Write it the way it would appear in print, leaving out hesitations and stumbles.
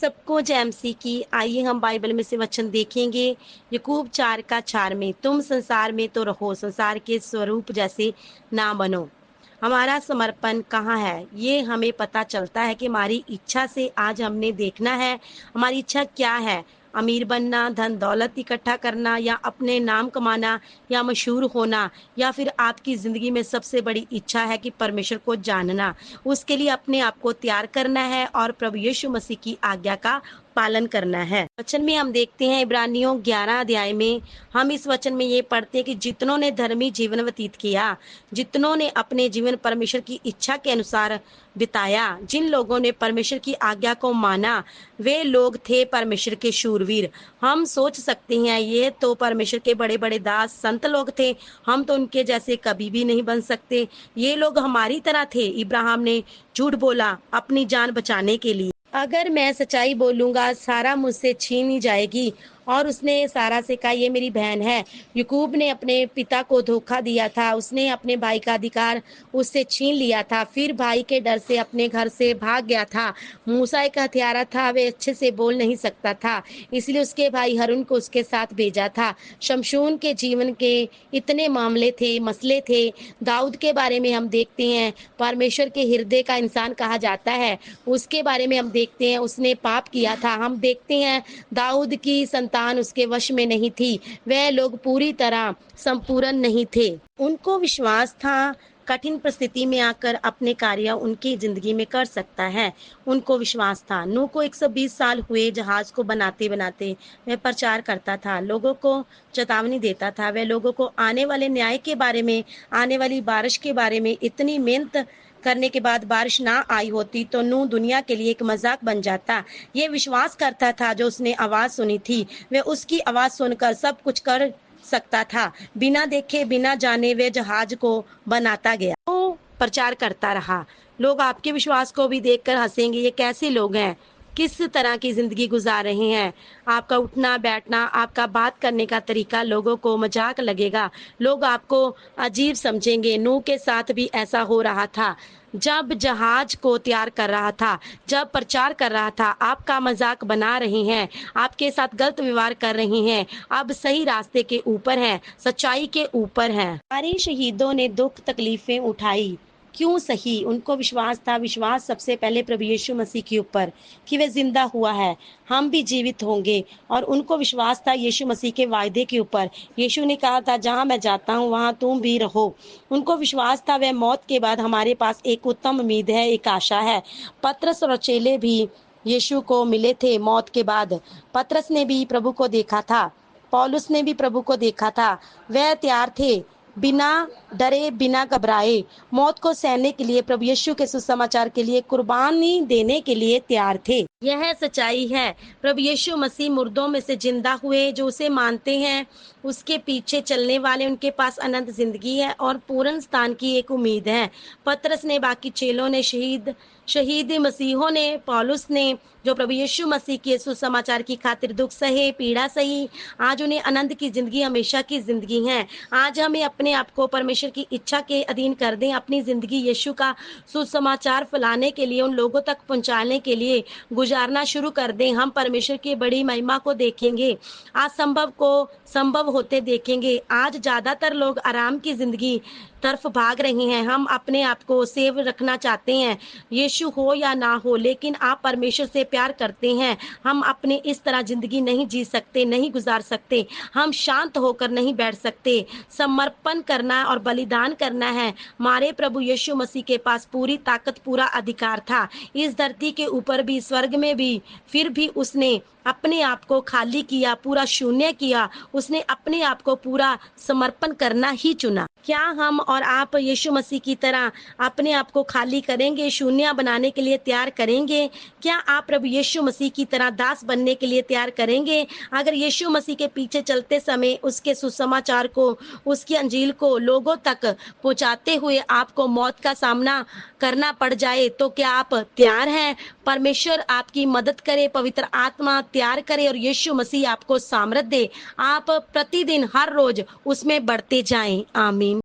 सबको जय मसीह की। आइए हम बाइबल में से वचन देखेंगे। याकूब 4:4 में, तुम संसार में तो रहो, संसार के स्वरूप जैसे ना बनो। हमारा समर्पण कहाँ है, ये हमें पता चलता है कि हमारी इच्छा से आज हमने देखना है हमारी इच्छा क्या है। अमीर बनना, धन दौलत इकट्ठा करना, या अपने नाम कमाना, या मशहूर होना, या फिर आपकी जिंदगी में सबसे बड़ी इच्छा है कि परमेश्वर को जानना। उसके लिए अपने आप को तैयार करना है और प्रभु यीशु मसीह की आज्ञा का पालन करना है। वचन में हम देखते हैं इब्रानियों 11 अध्याय में, हम इस वचन में ये पढ़ते हैं कि जितनों ने धर्मी जीवन व्यतीत किया, जितनों ने अपने जीवन परमेश्वर की इच्छा के अनुसार बिताया, जिन लोगों ने परमेश्वर की आज्ञा को माना, वे लोग थे परमेश्वर के शूरवीर। हम सोच सकते हैं ये तो परमेश्वर के बड़े बड़े दास संत लोग थे, हम तो उनके जैसे कभी भी नहीं बन सकते। ये लोग हमारी तरह थे। इब्राहिम ने झूठ बोला अपनी जान बचाने के लिए। अगर मैं सच्चाई बोलूंगा सारा मुझसे छीन ही जाएगी। और उसने सारा से कहा ये मेरी बहन है। याकूब ने अपने पिता को धोखा दिया था, उसने अपने भाई का अधिकार उससे छीन लिया था, फिर भाई के डर से अपने घर से भाग गया था। मूसा एक हत्यारा था, वे अच्छे से बोल नहीं सकता था, इसलिए उसके भाई हारून को उसके साथ भेजा था। शमशून के जीवन के इतने मामले थे, मसले थे। दाऊद के बारे में हम देखते हैं, परमेश्वर के हृदय का इंसान कहा जाता है। उसके बारे में हम देखते हैं, उसने पाप किया था। हम देखते हैं दाऊद की संतान उसके वश में नहीं थी, वह लोग पूरी तरह संपूर्ण नहीं थे। उनको विश्वास था कठिन परिस्थिति में आकर अपने कार्य उनकी जिंदगी में कर सकता है। उनको विश्वास था। नूह को 120 साल हुए जहाज को बनाते बनाते। वह प्रचार करता था, लोगों को चेतावनी देता था, वह लोगों को आने वाले न्याय के बारे में, आने वाली बारिश के बारे में। इतनी मेहनत करने के बाद बारिश ना आई होती तो नूह दुनिया के लिए एक मजाक बन जाता। ये विश्वास करता था, जो उसने आवाज सुनी थी, वह उसकी आवाज सुनकर सब कुछ कर सकता था। बिना देखे बिना जाने वे जहाज को बनाता गया, वो प्रचार करता रहा। लोग आपके विश्वास को भी देखकर हंसेंगे, ये कैसे लोग हैं, किस तरह की जिंदगी गुजार रहे हैं। आपका उठना बैठना, आपका बात करने का तरीका लोगों को मजाक लगेगा, लोग आपको अजीब समझेंगे। नूह के साथ भी ऐसा हो रहा था। जब जहाज को तैयार कर रहा था, जब प्रचार कर रहा था, आपका मजाक बना रहे हैं, आपके साथ गलत व्यवहार कर रहे हैं। अब सही रास्ते के ऊपर हैं, सच्चाई के ऊपर हैं। हमारे शहीदों ने दुख तकलीफें उठाई, क्यों सही? उनको विश्वास था। विश्वास सबसे पहले प्रभु यीशु मसीह के ऊपर कि वह जिंदा हुआ है, हम भी जीवित होंगे। और उनको विश्वास था यीशु मसीह के वायदे के ऊपर। यीशु ने कहा था जहां मैं जाता हूं वहां तुम भी रहो। उनको विश्वास था वह मौत के बाद हमारे पास एक उत्तम उम्मीद है, एक आशा है। पतरस और चेले भी यीशु को मिले थे मौत के बाद। पतरस ने भी प्रभु को देखा था, पौलुस ने भी प्रभु को देखा था। वह तैयार थे, बिना डरे बिना घबराए, मौत को सहने के लिए, प्रभु यीशु के सुसमाचार के लिए कुर्बानी देने के लिए तैयार थे। यह सच्चाई है। प्रभु यीशु मसीह मुर्दों में से जिंदा हुए। जो उसे मानते हैं, उसके पीछे चलने वाले, उनके पास अनंत जिंदगी है और पूर्ण स्थान की एक उम्मीद है। पतरस ने, बाकी चेलों ने, शहीद मसीहों ने, पौलुस ने, जो प्रभु यीशु मसीह के सुसमाचार की खातिर दुख सहे, पीड़ा सही, आज उन्हें आनंद की जिंदगी, हमेशा की जिंदगी है। आज हमें अपने आप को परमेश्वर की इच्छा के अधीन कर दें, अपनी जिंदगी यीशु का सुसमाचार फैलाने के लिए, उन लोगों तक पहुंचाने के लिए गुजारना शुरू कर दें। हम परमेश्वर की बड़ी महिमा को देखेंगे, असंभव को संभव होते देखेंगे। आज ज्यादातर लोग आराम की जिंदगी तरफ भाग रहे हैं। हम अपने आप को सेव रखना चाहते हैं, यीशु हो या ना हो, लेकिन आप परमेश्वर से प्यार करते हैं। हम अपने इस तरह जिंदगी नहीं जी सकते, नहीं गुजार सकते। हम शांत होकर नहीं बैठ सकते। समर्पण करना और बलिदान करना है। हमारे प्रभु यीशु मसीह के पास पूरी ताकत, पूरा अधिकार था, इस धरती के ऊपर भी, स्वर्ग में भी। फिर भी उसने अपने आप को खाली किया, पूरा शून्य किया। उसने अपने आप को पूरा समर्पण करना ही चुना। क्या हम और आप यीशु मसीह की तरह अपने आप को खाली करेंगे, शून्य बनाने के लिए तैयार करेंगे? क्या आप प्रभु यीशु मसीह की तरह दास बनने के लिए तैयार करेंगे? अगर यीशु मसीह के पीछे चलते समय उसके सुसमाचार को, उसकी अंजील को लोगों तक पहुंचाते हुए आपको मौत का सामना करना पड़ जाए, तो क्या आप तैयार हैं? परमेश्वर आपकी मदद करे, पवित्र आत्मा तैयार करे और यीशु मसीह आपको सामर्थ दे। आप प्रतिदिन, हर रोज उसमें बढ़ते जाएं। आमीन।